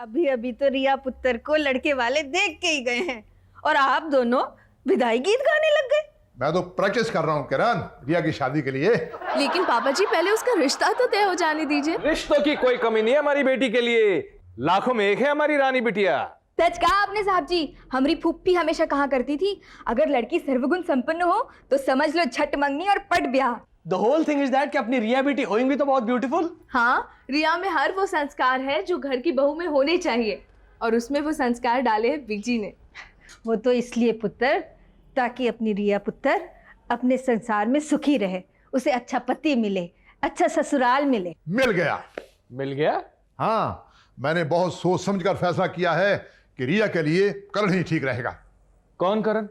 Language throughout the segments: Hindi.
अभी अभी तो रिया पुत्र को लड़के वाले देख के ही गए हैं और आप दोनों विदाई गीत गाने लग गए। मैं तो प्रैक्टिस कर रहा हूँ किरण, रिया की शादी के लिए। लेकिन पापा जी पहले उसका रिश्ता तो तय हो जाने दीजिए। रिश्तों की कोई कमी नहीं है हमारी बेटी के लिए, लाखों में एक है हमारी रानी बिटिया। सच कहा आपने साहब जी। हमारी फूफी हमेशा कहा करती थी अगर लड़की सर्वगुण संपन्न हो तो समझ लो छठ मंगनी और पट ब्याह। The whole thing is that कि अपनी रिया बेटी होंगी तो बहुत ब्यूटीफुल। हाँ, रिया में हर वो संस्कार है जो घर की बहू में होने चाहिए और उसमें वो संस्कार डाले हैं बीजी ने। वो तो इसलिए पुत्र ताकि अपनी रिया पुत्र अपने संसार में सुखी रहे, उसे अच्छा पति मिले, अच्छा ससुराल मिले। मिल गया। हाँ, मैंने बहुत सोच समझ कर फैसला किया है कि रिया के लिए करण ही ठीक रहेगा। कौन करण?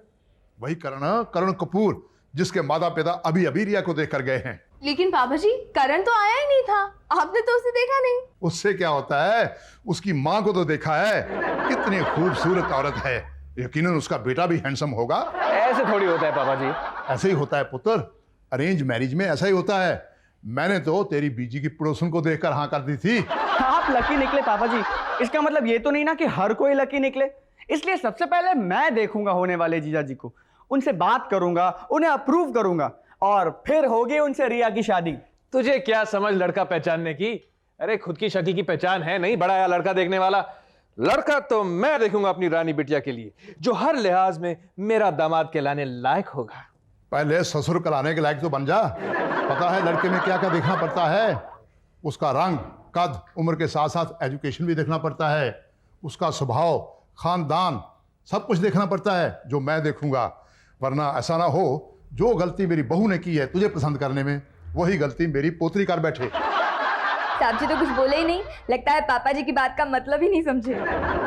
वही करण कपूर जिसके माता पिता अभी अभी रिया को देख कर गए हैं। लेकिन पापा जी करण तो आया ही नहीं था, आपने तो उसे देखा नहीं। उससे क्या होता है, उसकी माँ को तो देखा है, कितनी खूबसूरत औरत है। यकीनन उसका बेटा भी हैंडसम होगा। ऐसे थोड़ी होता है पापा जी। ऐसे ही होता है पुत्र, अरेंज मैरिज में ऐसा ही होता है। मैंने तो तेरी बीजी की पड़ोसन को देखकर हाँ कर दी थी। आप लकी निकले पापा जी। इसका मतलब ये तो नहीं ना कि हर कोई लकी निकले। इसलिए सबसे पहले मैं देखूंगा होने वाले जीजा जी को, उनसे बात करूंगा, उन्हें अप्रूव करूंगा और फिर होगी उनसे रिया की शादी। तुझे क्या समझ लड़का पहचानने की? अरे खुद की शक्ल की पहचान है नहीं बड़ा या लड़का देखने वाला। लड़का तो मैं देखूंगा अपनी रानी बिटिया के लिए, जो हर लिहाज में मेरा दामाद कहलाने लायक होगा। पहले ससुर कहलाने के लायक तो बन जा। पता है लड़के में क्या क्या देखना पड़ता है? उसका रंग, कद, उम्र के साथ साथ एजुकेशन भी देखना पड़ता है, उसका स्वभाव, खानदान, सब कुछ देखना पड़ता है जो मैं देखूंगा। वरना ऐसा ना हो जो गलती मेरी बहू ने की है तुझे पसंद करने में, वही गलती मेरी पोतरी कर बैठे। साहब जी तो कुछ बोले ही नहीं, लगता है पापा जी की बात का मतलब ही नहीं समझे।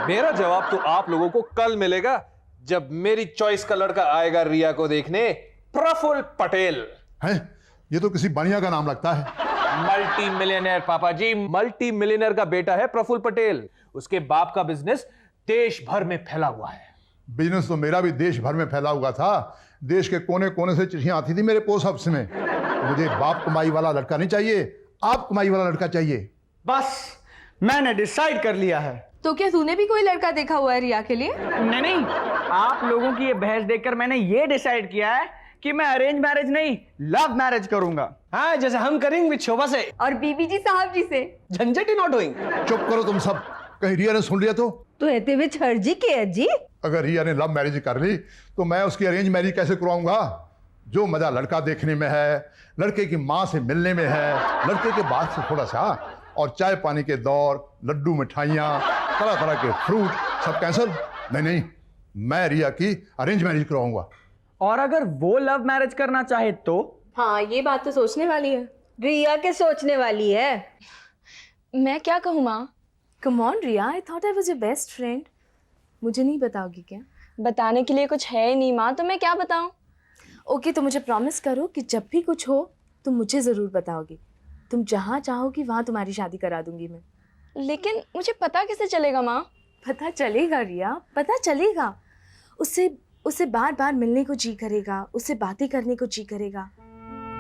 मेरा जवाब तो आप लोगों को कल मिलेगा जब मेरी चॉइस का लड़का आएगा रिया को देखने। प्रफुल्ल पटेल है, ये तो किसी बढ़िया का नाम लगता है। मल्टी मिलियनर पापा जी, मल्टी मिलियनर का बेटा है प्रफुल्ल पटेल। उसके बाप का बिजनेस देश भर में फैला हुआ है। बिजनेस तो मेरा भी देश भर में फैला हुआ था। देश के कोने कोने से चिट्ठियां आती थी मेरे पोस्ट ऑफिस में। मुझे बाप कमाई वाला लड़का नहीं चाहिए, आप कमाई वाला लड़का चाहिए। बस मैंने डिसाइड कर लिया है। तो क्या तूने भी कोई लड़का देखा हुआ है रिया के लिए? नहीं, आप लोगों की ये बहस देखकर मैंने ये डिसाइड किया है कि मैं अरेंज मैरिज नहीं लव मैरिज करूंगा। हाँ, जैसे हम करेंगे विद शोभा से और बीबी जी साहब जी से। झंझट ही नॉट होइंग। चुप करो तुम सब, कहीं रिया ने सुन लिया तो कहते हुए छर्जी के अजी। अगर रिया ने लव मैरिज कर ली तो मैं उसकी अरेंज मैरिज कैसे करवाऊंगा? जो मजा लड़का देखने में है, लड़के की माँ से मिलने में है, लड़के के बाद से थोड़ा सा, और चाय पानी के दौर, लड्डू मिठाइयाँ, तरह तरह के फ्रूट, सब कैंसिल। नहीं, मैं रिया की अरेंज मैरिज करवाऊंगा। और अगर वो लव मैरिज करना चाहे तो? हाँ, ये बात तो सोचने वाली है। रिया के सोचने वाली है। मैं क्या कहूँ माँ? Come on Riya, I thought I was your best friend. मुझे नहीं बताओगी क्या? बताने के लिए कुछ है ही नहीं माँ, तो मैं क्या बताऊँ? ओके, तो मुझे प्रॉमिस करो कि जब भी कुछ हो तुम मुझे ज़रूर बताओगी। तुम जहाँ चाहोगी वहाँ तुम्हारी शादी करा दूंगी मैं। लेकिन मुझे पता कैसे चलेगा माँ? पता चलेगा रिया, पता चलेगा। उससे बार बार मिलने को जी करेगा, उससे बातें करने को जी करेगा,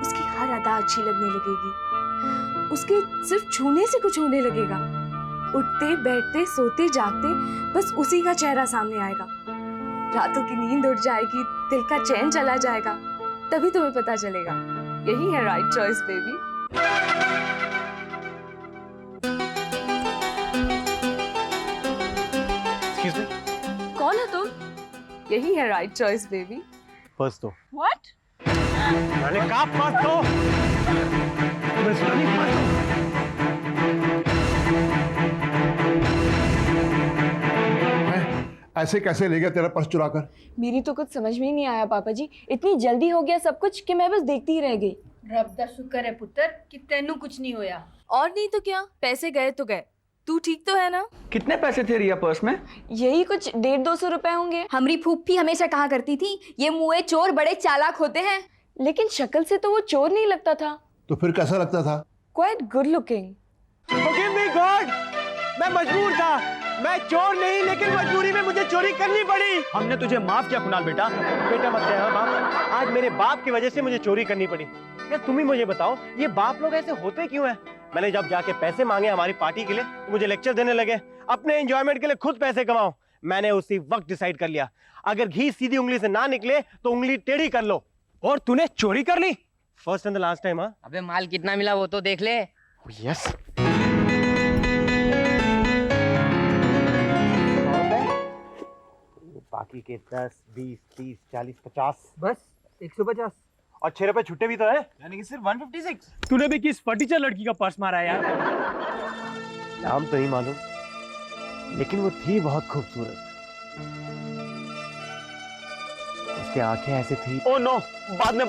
उसकी हर अदा अच्छी लगने लगेगी, उसके सिर्फ छूने से कुछ होने लगेगा। उठते बैठते सोते जागते बस उसी का चेहरा सामने आएगा। रातों की नींद उड़ जाएगी, दिल का चैन चला जाएगा। तभी तुम्हें पता चलेगा। यही है right choice baby. Excuse me, कौन है तुम? यही है राइट चॉइस बेबी। पर्स दो। व्हाट? मैंने कहा पर्स दो। तुम्हें सुना नहीं? पर्स दो। ऐसे कैसे ले गया तेरा पर्स चुराकर? मेरी तो कुछ समझ में ही नहीं आया पापा जी। इतनी जल्दी हो गया सब कुछ कि मैं बस देखती ही रह गई। रब दा शुक्र है पुत्र कि तेनू कुछ नहीं होया। और नहीं तो क्या, पैसे गए तो गए। तू ठीक तो है ना? कितने पैसे थे रिया पर्स में? यही कुछ 150-200 रुपए होंगे। हमारी फूफी हमेशा कहा करती थी ये मुँहे चोर बड़े चालाक होते हैं। लेकिन शक्ल से तो वो चोर नहीं लगता था। तो फिर कैसा लगता था? Quite good looking. Forgive me God, मैं मजबूर था। मैं चोर नहीं, लेकिन मजबूरी में मुझे चोरी करनी पड़ी। हमने तुझे माफ किया कुणाल बेटा। बेटा मत कह बाप, आज मेरे बाप की वजह से मुझे चोरी करनी पड़ी। यार तुम ही मुझे बताओ, ये बाप लोग ऐसे होते क्यों हैं? मैंने जब जाके पैसे मांगे हमारी पार्टी के लिए तो मुझे लेक्चर देने लगे। अपने एंजॉयमेंट के लिए खुद पैसे कमाओ। मैंने उसी वक्त डिसाइड कर लिया, अगर घी सीधी उंगली से ना निकले तो उंगली टेढ़ी कर लो। और तूने चोरी कर ली? First and the last time. हाँ अबे माल कितना मिला वो तो देख ले। यस। बाकी के 10, 20, 30, 40, 50 बस 150 और 6 रुपए छुट्टे भी तो है, यानी कि सिर्फ 156। तूने भी किस फटीचर लड़की का पर्स मारा है यार? नाम तो नहीं मालूम, लेकिन वो थी बहुत खूबसूरत। उसकी आंखें ऐसी थी। ओ नो, बाद में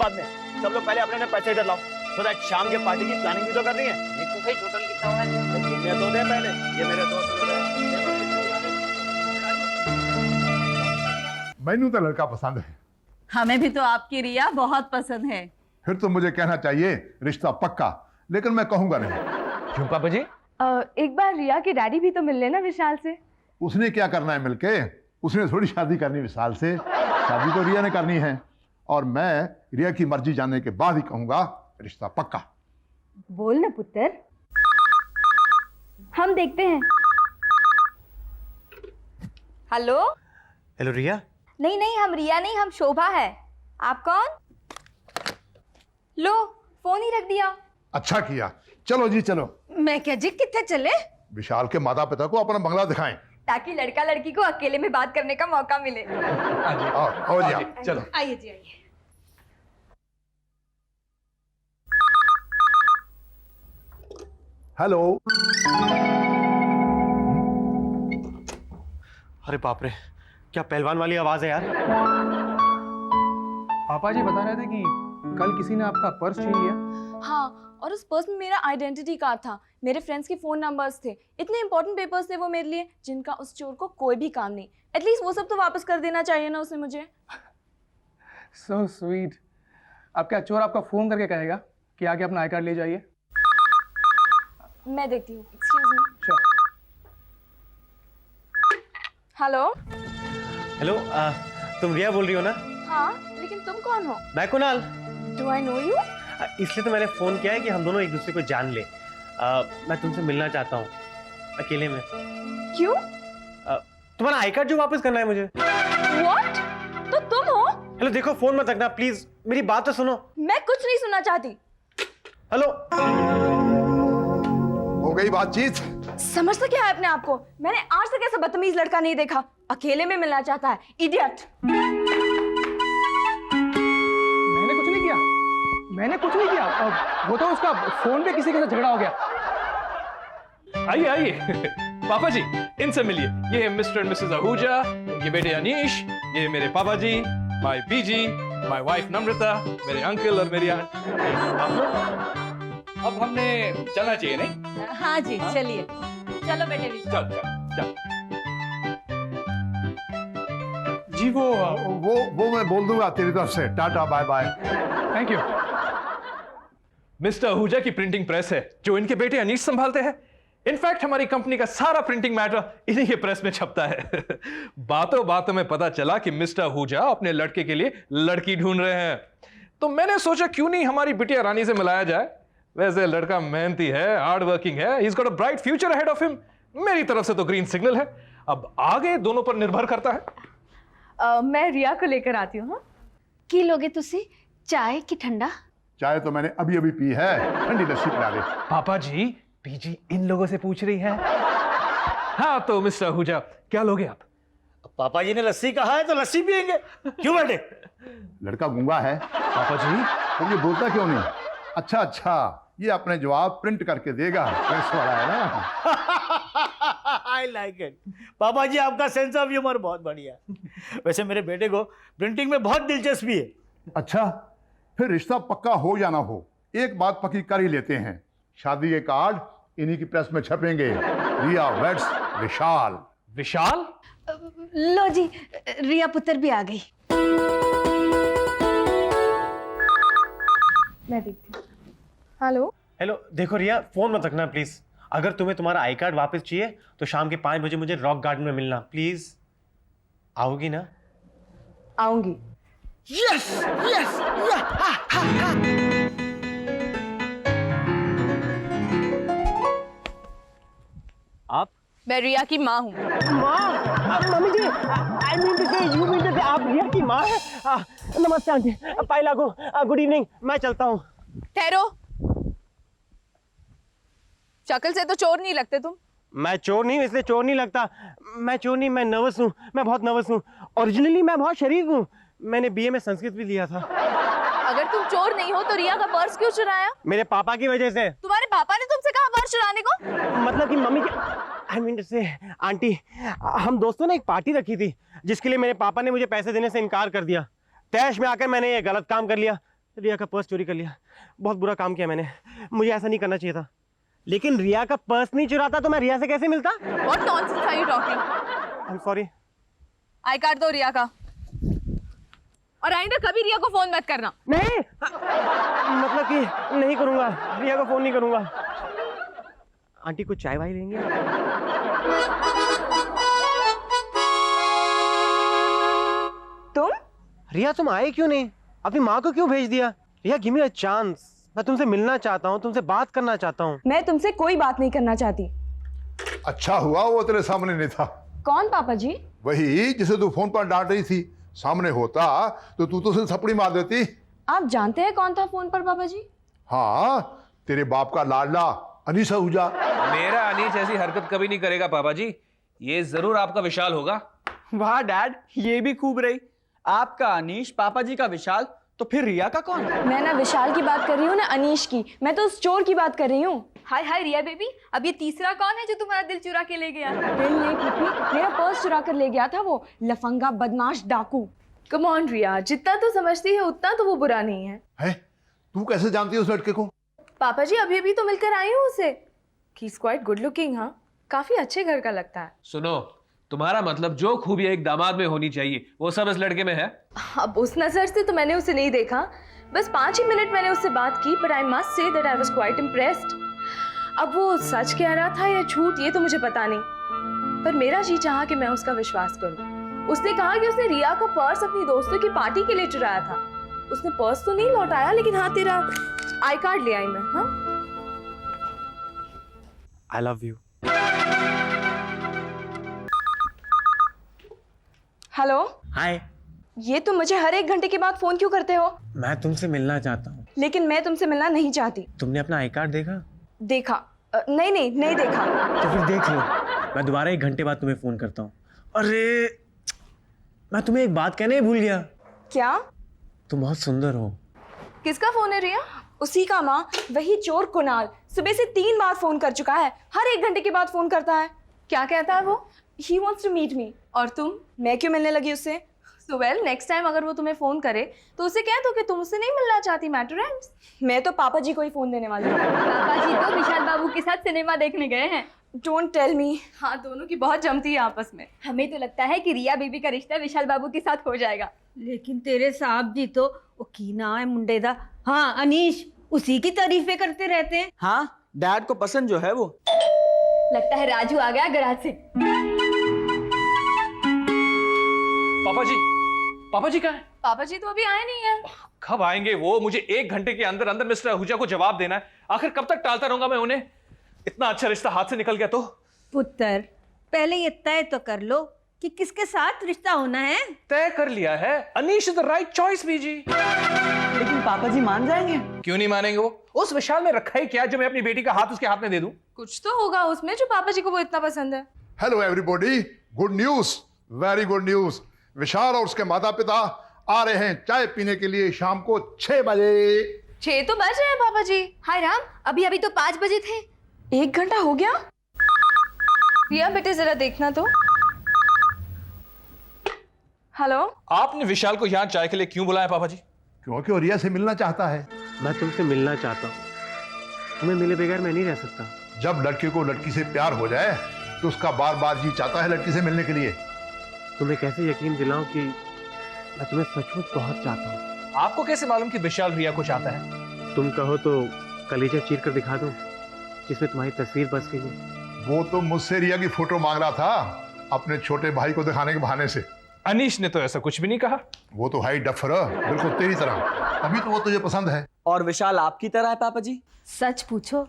सब लोग पहले अपने पैसे इधर लाओ, so that शाम के पार्टी की प्लानिंग भी तो करनी है। देख तो सही टोटल कितना हुआ है। ये तो दे पहले, ये मेरे दोस्त हैं। मैनू तो लड़का पसंद है। हमें भी तो आपकी रिया बहुत पसंद है। फिर तो मुझे कहना चाहिए रिश्ता पक्का, लेकिन मैं कहूंगा नहीं। क्यों पापा जी? एक बार रिया के डैडी भी तो मिल लेना विशाल से। उसने क्या करना है मिलके? उसने थोड़ी शादी करनी विशाल से। शादी तो रिया ने करनी है, और मैं रिया की मर्जी जानने के बाद ही कहूंगा रिश्ता पक्का। बोल ना पुत्र, हम देखते हैं। हेलो? हेलो रिया। नहीं नहीं, हम रिया नहीं, हम शोभा है। आप कौन? लो, फोन ही रख दिया। अच्छा किया, चलो जी चलो। मैं क्या जी कितने चले? विशाल के माता पिता को अपना बंगला दिखाएं। ताकि लड़का लड़की को अकेले में बात करने का मौका मिले। आओ जी आओ। चलो। आइए जी आइए। हेलो। अरे बाप रे, क्या पहलवान वाली आवाज है यार। पापा जी बता रहे थे कि कल किसी ने आपका पर्स छीन लिया। हाँ, और उस पर्स में मेरा आइडेंटिटी कार्ड था, मेरे फ्रेंड्स के फोन नंबर्स थे, इतने इंपॉर्टेंट पेपर्स थे वो मेरे लिए, जिनका उस चोर को कोई भी काम नहीं। एटलीस्ट वो सब तो वापस कर देना चाहिए ना उसे मुझे। So sweet. अब क्या चोर आपका फोन करके कहेगा कि आके अपना आई कार्ड ले जाइए? मैं देखती हूँ। Excuse me. हेलो। हेलो, तुम रिया बोल रही हो ना? हाँ, लेकिन तुम कौन हो? मैं Kunal. Do I know you? इसलिए तो मैंने फोन किया है कि हम दोनों एक दूसरे को जान ले। मैं तुमसे मिलना चाहता हूँ अकेले में। क्यों? तुम्हारा आई कार्ड जो वापस करना है मुझे। What? तो तुम हो? हेलो देखो, फोन मत रखना प्लीज, मेरी बात तो सुनो। मैं कुछ नहीं सुनना चाहती। हेलो। हो गई बातचीत? समझता क्या है अपने आप को? मैंने आज तक ऐसा बदतमीज लड़का नहीं देखा। अकेले में मिलना चाहता है, इडियट। मैंने कुछ नहीं किया। वो तो उसका फोन पे किसी के साथ झगड़ा हो गया। आइए आइए पापा जी, इनसे मिलिए। ये है मिस्टर एंड मिसेस आहूजा, ये बेटे अनीश, ये मेरे पापा जी, माय बीजी, माय वाइफ नम्रता, मेरे अंकल और मेरी आंट। अब हमने चलना चाहिए नहीं? हाँ जी, चलिए। चलो बेटे विशाल। चल चल चल। जी वो मैं बोल दूंगा तेरी तरफ से। Tata bye bye. Thank you. Mister Ahuja की प्रिंटिंग प्रेस है जो इनके बेटे अनीश संभालते हैं। इनफैक्ट हमारी कंपनी का सारा प्रिंटिंग मैटर इन्हीं के प्रेस में छपता है। बातों बातों में पता चला कि मिस्टर आहूजा अपने लड़के के लिए लड़की ढूंढ रहे हैं, तो मैंने सोचा क्यों नहीं हमारी बिटिया रानी से मिलाया जाए। वैसे लड़का मेहनती है, हार्ड वर्किंग है, he is got a bright future ahead of him. मेरी तरफ से तो ग्रीन सिग्नल है, अब आगे दोनों पर निर्भर करता है। मैं रिया को लेकर आती हूँ। की लोगे तुसी चाय की ठंडा? चाय तो मैंने अभी अभी पी है, ठंडी लस्सी पिला दे। पापा जी, पीजी इन लोगों से पूछ रही है। हाँ तो मिस्टर आहूजा, क्या लोगे आप? पापा जी ने लस्सी कहा है तो लस्सी पियेंगे। क्यों बेटे? लड़का गूंगा है। पापा जी, तो ये बोलता क्यों नहीं? अच्छा, ये अपने जवाब प्रिंट करके देगा, प्रेस वाला है ना। I like it. पापा जी आपका सेंस ऑफ ह्यूमर बहुत बढ़िया। वैसे मेरे बेटे को प्रिंटिंग में बहुत दिलचस्पी है। अच्छा, फिर रिश्ता पक्का हो या ना हो, एक बात पक्की कर ही लेते हैं। शादी के कार्ड इन्हीं की प्रेस में छपेंगे। रिया वेड्स विशाल। विशाल? लो जी, रिया पुत्र भी आ गई। मैं देखती हूँ। हेलो। हेलो देखो रिया, फोन मत रखना प्लीज। अगर तुम्हें तुम्हारा आई कार्ड वापस चाहिए तो शाम के 5 बजे मुझे रॉक गार्डन में मिलना प्लीज। आओगी ना? आऊंगी। Yes yes. मैं रिया की माँ हूँ। माँ, mummy ji, I mean to say, you mean to say आप रिया की माँ हैं? नमस्ते आंटी, पाइला को, गुड इवनिंग, मैं चलता हूँ। ठहरो, शक्ल से तो चोर नहीं लगते तुम। मैं चोर नहीं हूँ, इसलिए चोर नहीं लगता। मैं चोर नहीं, मैं नर्वस हूँ, मैं बहुत नर्वस हूँ। ओरिजिनली मैं बहुत शरीफ हूँ, मैंने बीए में संस्कृत भी लिया था। अगर तुम चोर नहीं हो तो रिया का पर्स क्यों चुराया? मेरे पापा की वजह से। तुम्हारे पापा ने तुमसे कहा पर्स चुराने को? मतलब कि मम्मी की, आई मीन से आंटी, हम दोस्तों ने एक पार्टी रखी थी जिसके लिए मेरे पापा ने मुझे पैसे देने से इनकार कर दिया। तैश में आकर मैंने ये गलत काम कर लिया, रिया का पर्स चोरी कर लिया। बहुत बुरा काम किया मैंने, मुझे ऐसा नहीं करना चाहिए था। लेकिन रिया का पर्स नहीं चुराता तो मैं रिया से कैसे मिलता? What nonsense are you talking? I am sorry. I card दो रिया का, और आइंदा कभी रिया को फोन मत करना। नहीं, मतलब कि नहीं करूंगा, रिया को फोन नहीं करूंगा। आंटी कुछ चाय वाय लेंगे? तुम? रिया तुम आए क्यों नहीं? अपनी माँ को क्यों भेज दिया? रिया गिव मी अ चांस, मैं तुमसे मिलना चाहता हूँ, तुमसे बात करना चाहता हूँ। मैं तुमसे कोई बात नहीं करना चाहती। अच्छा हुआ वो तेरे सामने नहीं था। कौन पापा जी? वही जिसे तू फोन पर डांट रही थी। सामने होता तो तू तो उसे थप्पड़ी मार देती। आप जानते हैं कौन था फोन पर पापा जी? हाँ, तेरे बाप का लाडला अनीस आहूजा। मेरा अनीश ऐसी हरकत कभी नहीं करेगा पापा जी, ये जरूर आपका विशाल होगा। वाह डैड, ये भी खूब रही। आपका अनीश, पापा जी का विशाल, तो फिर रिया का कौन? मैं ना विशाल की बात कर रही हूँ ना अनीश की, मैं तो उस चोर की बात कर रही हूँ। हाय हाय रिया बेबी, अब ये तीसरा कौन है जो तुम्हारा दिल चुरा के ले गया? दिल नहीं पुप्पी, मेरा पर्स चुरा कर ले गया था वो लफंगा बदमाश डाकू। कम ऑन रिया, जितना तो समझती है उतना तो वो बुरा नहीं है। है? तू कैसे जानती है उस लड़के को? पापा जी अभी अभी तो मिलकर आई हूँ उसे। He is quite good looking, हाँ, काफी अच्छे घर का लगता है। सुनो, तुम्हारा मतलब जो खूबियां एक दामाद में होनी चाहिए वो सब इस लड़के में है? अब उस नजर से तो मैंने उसे नहीं देखा, बस 5 ही मिनट मैंने उससे बात की, but I must say that I was quite impressed. अब वो सच कह रहा था या झूठ ये तो मुझे पता नहीं, पर मेरा जी चाहा कि मैं उसका विश्वास करूं। उसने कहा कि उसने रिया का पर्स अपनी दोस्तों की पार्टी के लिए चुराया था। उसने पर्स तो नहीं लौटाया, लेकिन हाँ तेरा आई कार्ड ले आई मैं। हाँ, आई लव यू। हेलो, हाय। ये तुम मुझे हर 1 घंटे के बाद फोन क्यों करते हो? मैं तुमसे मिलना चाहता हूँ। लेकिन मैं तुमसे मिलना नहीं चाहती। तुमने अपना आई कार्ड देखा? देखा? नहीं देखा। तो फिर देख लो, मैं दोबारा 1 घंटे बाद तुम्हें फोन करता हूँ। अरे, मैं तुम्हें एक बात कहने ही भूल गया। क्या? तुम बहुत सुंदर हो। किसका फोन है रिया? उसी का माँ, वही चोर कुणाल सुबह से 3 बार फोन कर चुका है, हर 1 घंटे के बाद फोन करता है। क्या कहता है वो? He wants to meet me। और तुम? मैं क्यों मिलने लगी उससे? So well, next time अगर वो तुम्हें फोन करे तो उसे कह दो कि तुम उससे नहीं मिलना चाहती, मैटर एंड्स। मैं तो पापा जी को ही फोन देने वाली हूँ। पापा जी तो विशाल बाबू के साथ सिनेमा देखने गए हैं। Don't tell me. हाँ, दोनों की बहुत जमती है आपस में। हमें तो लगता है कि रिया बेबी का रिश्ता विशाल बाबू के साथ हो जाएगा। लेकिन तेरे साहब जी तो वो की ना है मुंडे दा। हाँ अनीश, उसी की तारीफें करते रहते हैं। हाँ, डैड को पसंद जो है वो। लगता है राजू आ गया गराज से। पापा जी कहाँ हैं? पापा जी तो अभी आए नहीं है। कब आएंगे वो? मुझे 1 घंटे के अंदर अंदर मिस्टर आहूजा को जवाब देना है। आखिर कब तक टालता रहूंगा मैं उन्हें? इतना अच्छा रिश्ता हाथ से निकल गया तो। पुत्र, पहले ये तय तो कर लो कि किसके साथ रिश्ता होना है। तय कर लिया है, Anish is the right choice बीजी। लेकिन पापा जी मान जाएंगे? क्यों नहीं मानेंगे वो? उस विशाल में रखा ही क्या जो मैं अपनी बेटी का हाथ उसके हाथ में दे दूं? कुछ तो होगा उसमें जो पापा जी को वो इतना पसंद है। Hello everybody, good news, very good news. Vishal और उसके माता पिता आ रहे हैं चाय पीने के लिए शाम को 6 बजे। 6 तो बज रहे हैं पापा जी। हाय राम, अभी अभी तो 5 बजे थे। 1 घंटा हो गया? रिया बेटे जरा देखना तो। हेलो, आपने विशाल को यहाँ चाय के लिए क्यों बुलाया पापा जी? क्योंकि वो रिया से मिलना चाहता है। मैं तुमसे मिलना चाहता हूँ, तुम्हें मिले बगैर मैं नहीं रह सकता। जब लड़के को लड़की से प्यार हो जाए तो उसका बार बार जी चाहता है लड़की से मिलने के लिए। तुम्हें कैसे यकीन दिलाऊं कि मैं तुम्हें सचमुच बहुत चाहता हूँ। आपको कैसे मालूम कि विशाल रिया को चाहता है? तुम कहो तो कलीजा चीर कर दिखा दूं जिसमें तुम्हारी तस्वीर बस गई है। वो तो मुझसे रिया की फोटो मांग रहा था अपने छोटे भाई को दिखाने के बहाने से। अनीश ने तो ऐसा कुछ भी नहीं कहा। वो तो हाई डफर, बिल्कुल तेरी तरह। अभी तो वो तुझे पसंद है। और विशाल आपकी तरह है पापा जी? सच पूछो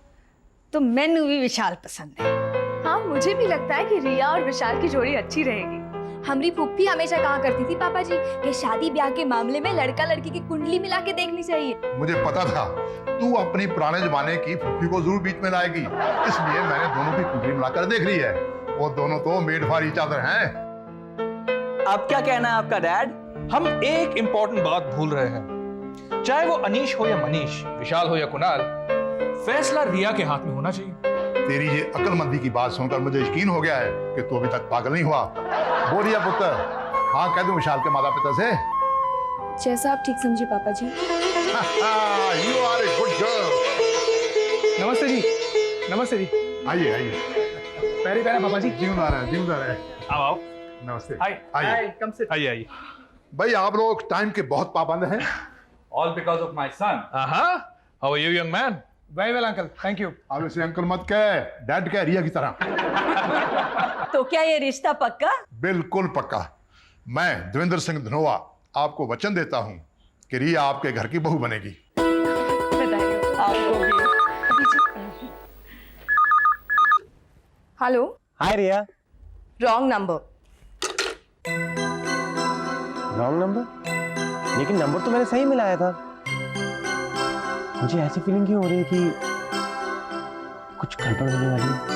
तो मैनू भी विशाल पसंद है। हाँ मुझे भी लगता है कि रिया और विशाल की जोड़ी अच्छी रहेगी। हमारी फूफी हमेशा कहा करती थी पापा जी कि शादी ब्याह के मामले में लड़का लड़की की कुंडली मिला के देखनी चाहिए। मुझे पता था तू अपनी पुराने जमाने की फूफी को जरूर बीच में लाएगी, इसलिए मैंने दोनों की कुंडली मिलाकर देख ली है। वो दोनों तो मेड फॉर ईच अदर हैं। अब क्या कहना है आपका डैड? हम एक इंपॉर्टेंट बात भूल रहे हैं। चाहे वो अनीश हो या मनीष, विशाल हो या कुणाल, फैसला रिया के हाथ में होना चाहिए। तेरी ये अक्लमंदी की बात सुनकर मुझे यकीन हो गया है कि तू अभी तक पागल नहीं हुआ। बोल रिया पुत्र, हाँ कह दूं विशाल के माता पिता से? जैसा आप ठीक समझे पापा जी। You are a good girl. नमस्ते जी, नमस्ते जी। आइए आइए। पैरी पैरा पापा जी। जिंदा रहे, जिंदा रहे। आओ नमस्ते। हाय आइए कम से आइए आइए। भाई, आप लोग टाइम के बहुत पाबंद हैं। All because of my son. How are you young man? Very well uncle, thank you. अब इसे अंकल मत कह, डैड कह रिया की तरह। तो क्या ये रिश्ता पक्का? बिल्कुल पक्का। मैं देवेंद्र सिंह धनोआ आपको वचन देता हूं कि रिया आपके घर की बहू बनेगी। आपको भी। Hello, hi Riya. Wrong number. Wrong number? लेकिन नंबर तो मैंने सही मिलाया था। मुझे ऐसी फीलिंग क्यों हो रही है कि कुछ गड़बड़ होने वाली है।